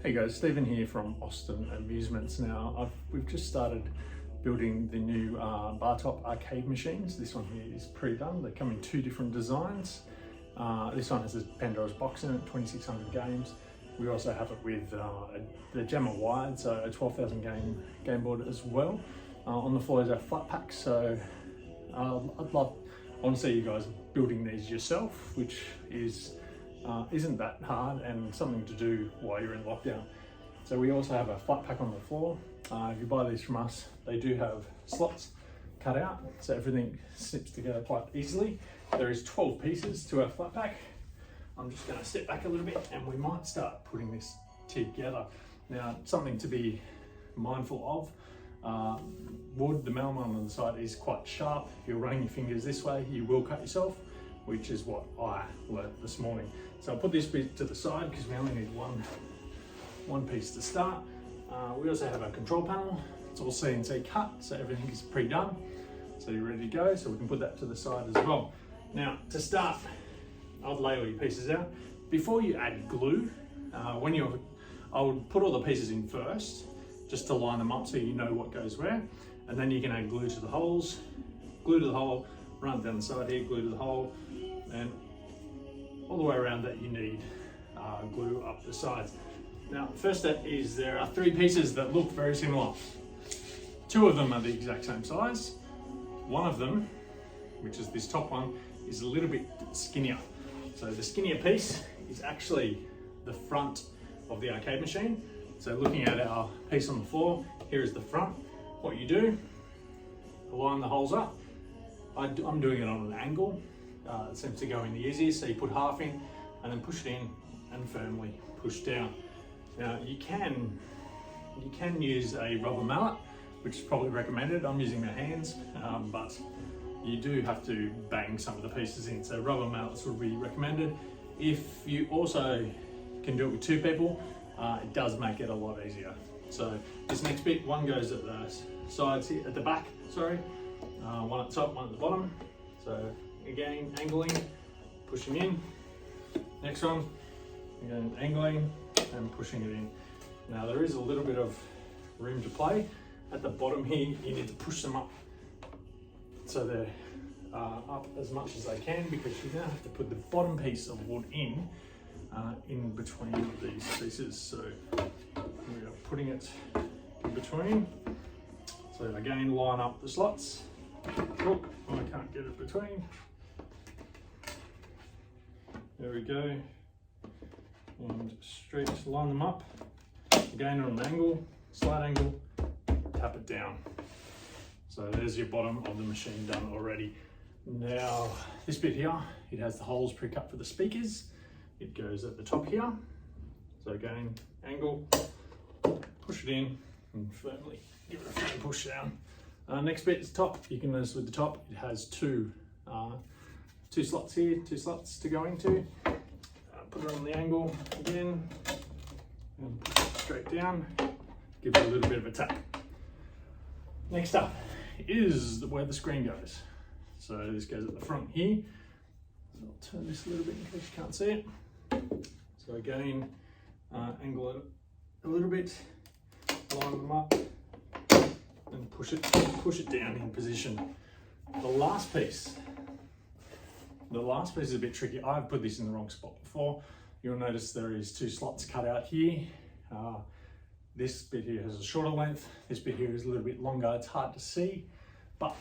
Hey guys, Stephen here from Austin Amusements. Now, we've just started building the new Bartop arcade machines. This one here is pre-done. They come in two different designs. This one has a Pandora's box in it, 2,600 games. We also have it with the Jammer Wide, so a 12,000 game board as well. On the floor is our flat pack, so I want to see you guys building these yourself, which isn't that hard and something to do while you're in lockdown. So we also have a flat pack on the floor. If you buy these from us, they do have slots cut out, so everything snips together quite easily. There is 12 pieces to our flat pack. I'm just going to step back a little bit and we might start putting this together. Now, something to be mindful of, wood, the melamine on the side is quite sharp. If you're running your fingers this way, you will cut yourself, which is what I learned this morning. So I'll put this bit to the side because we only need one piece to start. We also have our control panel. It's all CNC cut, so everything is pre-done. So you're ready to go, so we can put that to the side as well. Now, to start, I'll lay all your pieces out. Before you add glue, I would put all the pieces in first, just to line them up so you know what goes where. And then you can add glue to the holes, glue to the hole, run it down the side here, glue to the hole, and all the way around that you need glue up the sides. Now, first step is there are three pieces that look very similar. Two of them are the exact same size. One of them, which is this top one, is a little bit skinnier. So the skinnier piece is actually the front of the arcade machine. So looking at our piece on the floor, here is the front. What you do, line the holes up. I'm doing it on an angle. It seems to go in the easiest. So you put half in and then push it in and firmly push down. Now you can use a rubber mallet, which is probably recommended. I'm using my hands, but you do have to bang some of the pieces in. So rubber mallets would be recommended. If you also can do it with two people, it does make it a lot easier. So this next bit, one goes at the sides here, at the back, sorry. One at the top, one at the bottom. So again, angling, pushing in. Next one, again, angling and pushing it in. Now there is a little bit of room to play. At the bottom here, you need to push them up so they're up as much as they can, because you're going to have to put the bottom piece of wood in between these pieces. So we are putting it in between. So again, line up the slots. Oh, I can't get it between. There we go. And straight, line them up. Again on an angle, slight angle, tap it down. So there's your bottom of the machine done already. Now, this bit here, it has the holes pre-cut for the speakers. It goes at the top here. So again, angle, push it in and firmly give it a firm push down. Next bit is top. You can notice with the top, it has two slots here, two slots to go into. Put it on the angle again and push it straight down. Give it a little bit of a tap. Next up is where the screen goes. So this goes at the front here. So I'll turn this a little bit in case you can't see it. So again, angle it a little bit, line them up, and push it down in position. The last piece is a bit tricky. I've put this in the wrong spot before. You'll notice there is two slots cut out here. This bit here has a shorter length. This bit here is a little bit longer. It's hard to see, but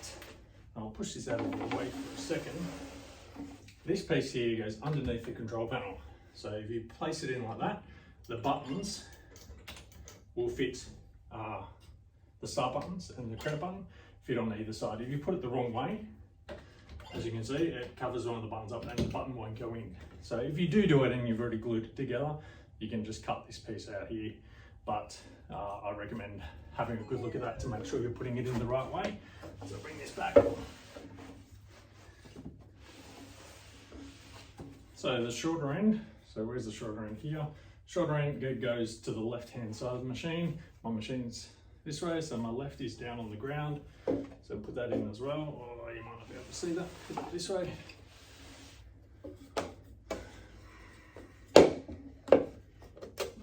I'll push this out of the way for a second. This piece here goes underneath the control panel. So if you place it in like that, the buttons will fit, the start buttons and the credit button fit on either side. If you put it the wrong way, as you can see, it covers one of the buttons up and the button won't go in. So if you do it and you've already glued it together, you can just cut this piece out here. But I recommend having a good look at that to make sure you're putting it in the right way. So bring this back. So the shorter end, so where's the shorter end here? Shorter end goes to the left-hand side of the machine. My machine's this way, so my left is down on the ground. So put that in as well, or you might not be able to see that. Put it this way.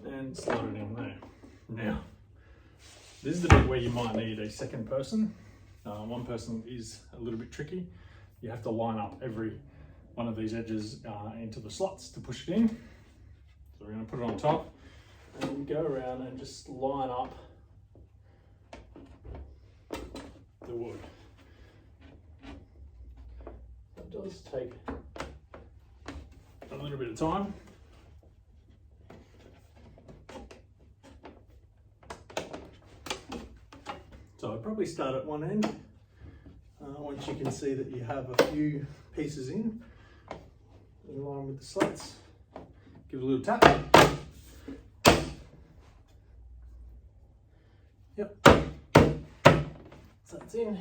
And slide it in Now, this is the bit where you might need a second person. One person is a little bit tricky. You have to line up every one of these edges into the slots to push it in. So we're going to put it on top and go around and just line up the wood. It does take a little bit of time. So I'd probably start at one end. Once you can see that you have a few pieces in line with the slats, give it a little tap. Yep. So that's in.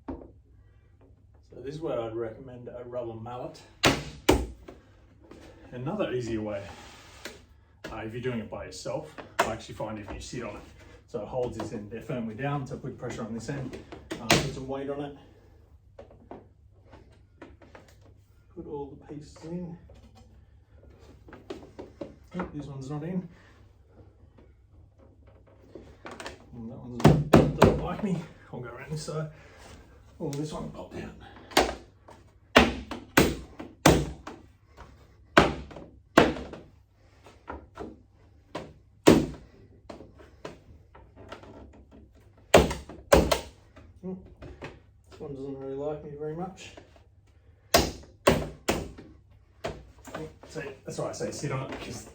So this is where I'd recommend a rubber mallet. Another easier way, if you're doing it by yourself, I actually find if you sit on it, so it holds this end there firmly down, so put pressure on this end, put some weight on it, put all the pieces in. Oh, this one's not in. And that one doesn't like me. I'll go around this side. Oh, this one popped out. This one doesn't really like me very much. So that's why I say sit on it, because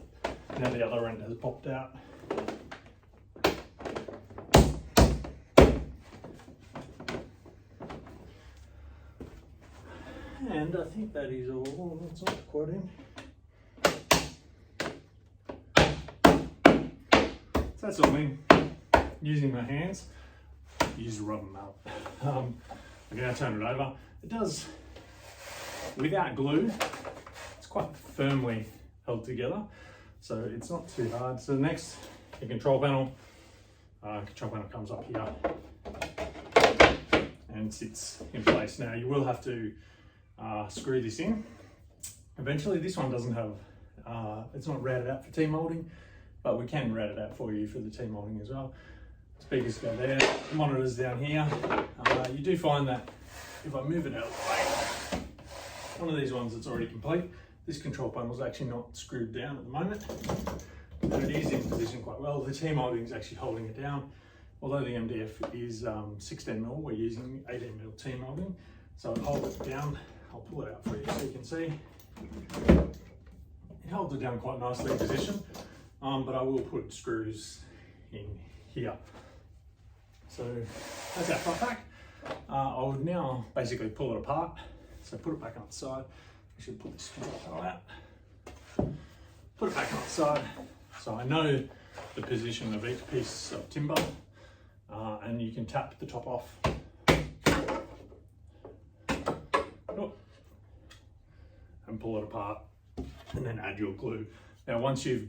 now the other end has popped out. And I think that is all. It's not quite in. So that's all in. Using my hands. Use a rubber mallet. I'm going to turn it over. It does, without glue, it's quite firmly held together, so it's not too hard. So next, the control panel. Control panel comes up here and sits in place. Now you will have to screw this in. Eventually, this one doesn't have, it's not routed out for T-molding, but we can route it out for you for the T-molding as well. Speakers go there, monitors down here. You do find that if I move it out of the way, one of these ones that's already complete, this control panel is actually not screwed down at the moment, but it is in position quite well. The T-molding is actually holding it down. Although the MDF is 16mm, we're using 18mm T-molding, so it holds it down. I'll pull it out for you so you can see. It holds it down quite nicely in position, but I will put screws in here. So that's our front pack. I would now basically pull it apart. So put it back on its side. I should pull this control panel out. Put it back on its side. So I know the position of each piece of timber, and you can tap the top off. And pull it apart, and then add your glue. Now once you've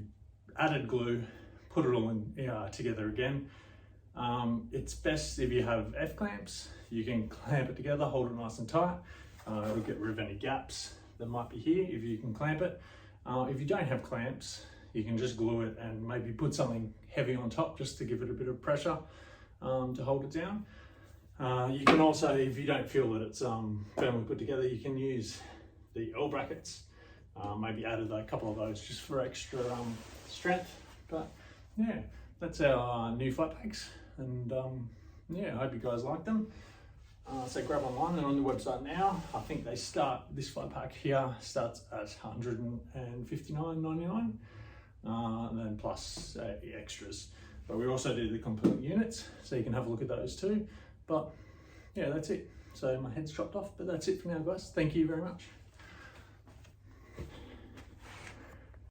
added glue, put it all in together again. It's best if you have F-clamps. You can clamp it together, hold it nice and tight. It'll get rid of any gaps that might be here if you can clamp it. If you don't have clamps, you can just glue it and maybe put something heavy on top just to give it a bit of pressure to hold it down. You can also, if you don't feel that it's firmly put together, you can use the L brackets. Maybe added a couple of those just for extra strength. But yeah, that's our new flat packs, and yeah, I hope you guys like them. So grab online, they're on the website now. I think they start, this flat pack here starts at $159.99, and then plus extras. But we also do the complete units, so you can have a look at those too. But yeah, that's it. So my head's chopped off, but that's it for now, guys. Thank you very much.